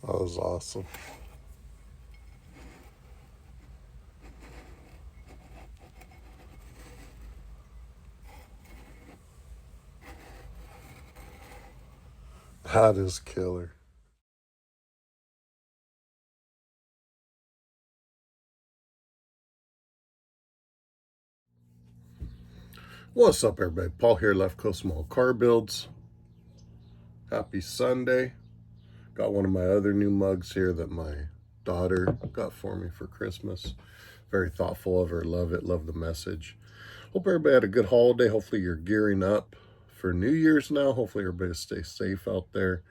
That was awesome. That is killer. What's up, everybody? Paul here, Left Coast Small Car Builds. Happy Sunday. Got one of my other new mugs here that my daughter got for me for Christmas. Very thoughtful of her. Love it. Love the message. Hope everybody had a good holiday. Hopefully you're gearing up for New Year's now. Hopefully everybody stays safe out there.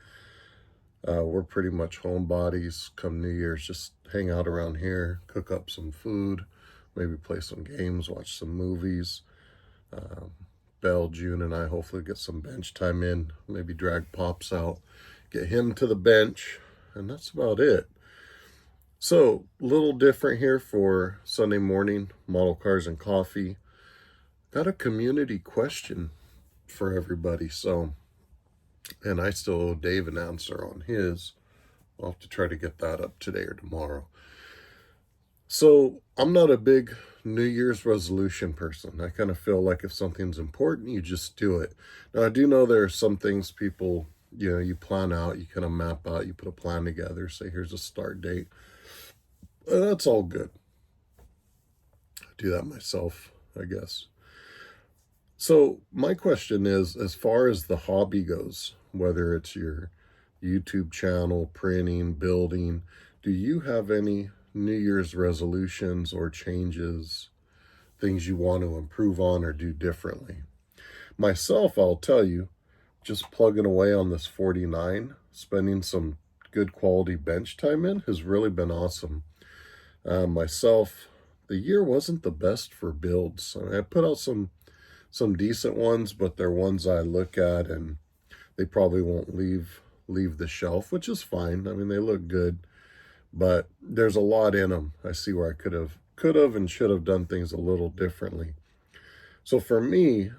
We're pretty much homebodies come New Year's. Just hang out around here, cook up some food, maybe play some games, watch some movies. Belle, June, and I hopefully get some bench time in. Maybe drag Pops out, get him to the bench, and that's about it. So, a little different here for Sunday morning, model cars and coffee. Got a community question for everybody. So, and I still owe Dave an answer on his. I'll have to try to get that up today or tomorrow. So I'm not a big New Year's resolution person. I kind of feel like if something's important, you just do it. Now, I do know there are some things people, you plan out, you kind of map out, you put a plan together, say, here's a start date. That's all good. I do that myself, I guess. So my question is, as far as the hobby goes, whether it's your YouTube channel, printing, building, do you have any New Year's resolutions or changes, things you want to improve on or do differently? Myself, I'll tell you, just plugging away on this 49, spending some good quality bench time in has really been awesome. Myself, the year wasn't the best for builds. I put out some decent ones, but they're ones I look at and they probably won't leave the shelf, which is fine. I mean, they look good, but there's a lot in them. I see where I could have and should have done things a little differently. So for me,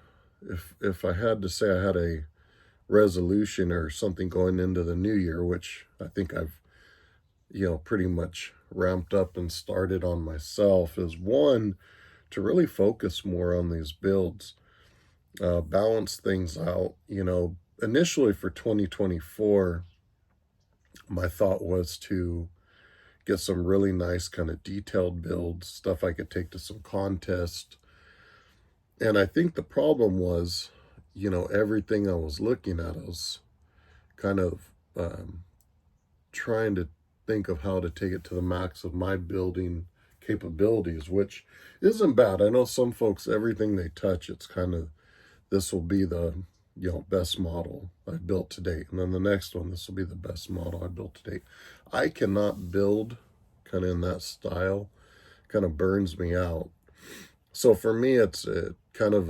if I had to say I had a resolution or something going into the new year, which I think I've pretty much ramped up and started on myself, is one, to really focus more on these builds, balance things out. Initially for 2024, my thought was to get some really nice kind of detailed builds, stuff I could take to some contest. And I think the problem was, everything I was looking at, I was kind of trying to think of how to take it to the max of my building capabilities, which isn't bad. I know some folks, everything they touch, it's kind of, this will be the best model I've built to date. And then the next one, this will be the best model I built to date. I cannot build kind of in that style. Kind of burns me out. So for me, it's kind of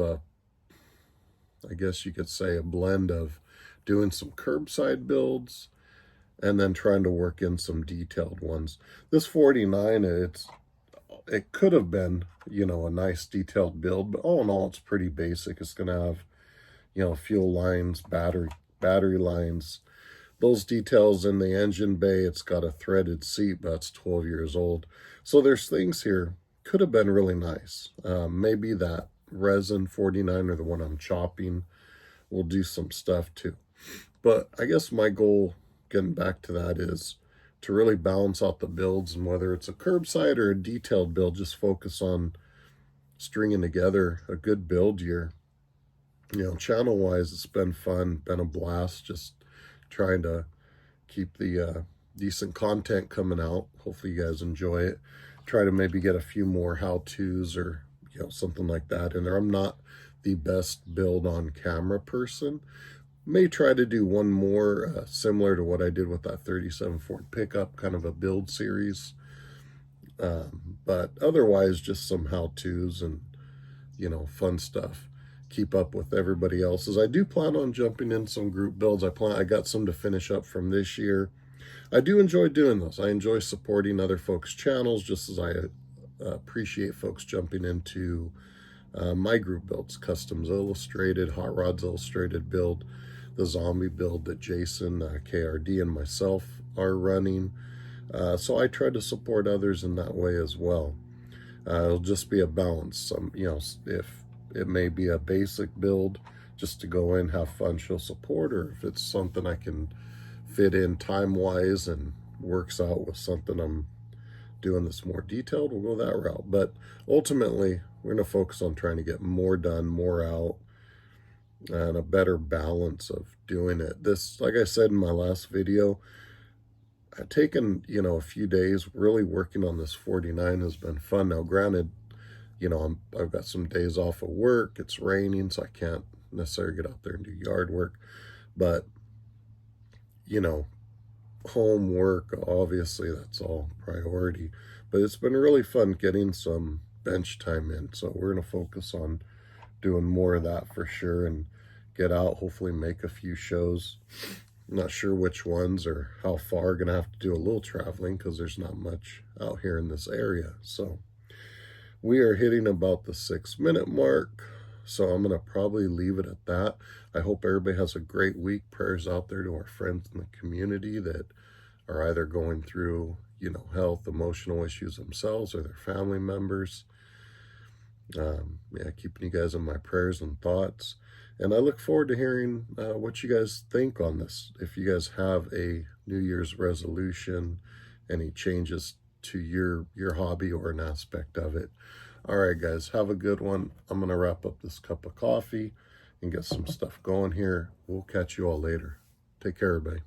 I guess you could say, a blend of doing some curbside builds and then trying to work in some detailed ones. This 49, it could have been, a nice detailed build, but all in all, it's pretty basic. It's going to have, fuel lines, battery lines, those details in the engine bay. It's got a threaded seat, but it's 12 years old. So there's things here, could have been really nice. Maybe that resin 49 or the one I'm chopping will do some stuff too. But I guess my goal, getting back to that, is to really balance out the builds, and whether it's a curbside or a detailed build, just focus on stringing together a good build year. Channel wise, it's been fun, been a blast, just trying to keep the decent content coming out. Hopefully you guys enjoy it. Try to maybe get a few more how-tos or something like that in there. I'm not the best build on camera person. May try to do one more similar to what I did with that 37 Ford pickup, kind of a build series. But otherwise, just some how-tos and fun stuff. Keep up with everybody else's. I do plan on jumping in some group builds. I got some to finish up from this year. I do enjoy doing those. I enjoy supporting other folks' channels, just as I appreciate folks jumping into my group builds. Customs Illustrated, Hot Rods Illustrated build, the zombie build that Jason, KRD, and myself are running. So I try to support others in that way as well. It'll just be a balance. Some, if it may be a basic build just to go in, have fun, show support, or if it's something I can fit in time-wise and works out with something I'm doing that's more detailed, we'll go that route. But ultimately, we're going to focus on trying to get more done, more out, and a better balance of doing it. This, like I said in my last video, I've taken, a few days really working on this 49 has been fun. Now, granted, I've got some days off of work. It's raining, so I can't necessarily get out there and do yard work. But, homework, obviously, that's all priority. But it's been really fun getting some bench time in. So we're going to focus on doing more of that for sure and get out, hopefully make a few shows. I'm not sure which ones or how far. Going to have to do a little traveling because there's not much out here in this area. So we are hitting about the 6-minute mark. So I'm going to probably leave it at that. I hope everybody has a great week. Prayers out there to our friends in the community that are either going through, health, emotional issues themselves or their family members. Keeping you guys in my prayers and thoughts. And I look forward to hearing what you guys think on this. If you guys have a New Year's resolution, any changes to your hobby or an aspect of it. All right, guys, have a good one. I'm going to wrap up this cup of coffee and get some stuff going here. We'll catch you all later. Take care, everybody.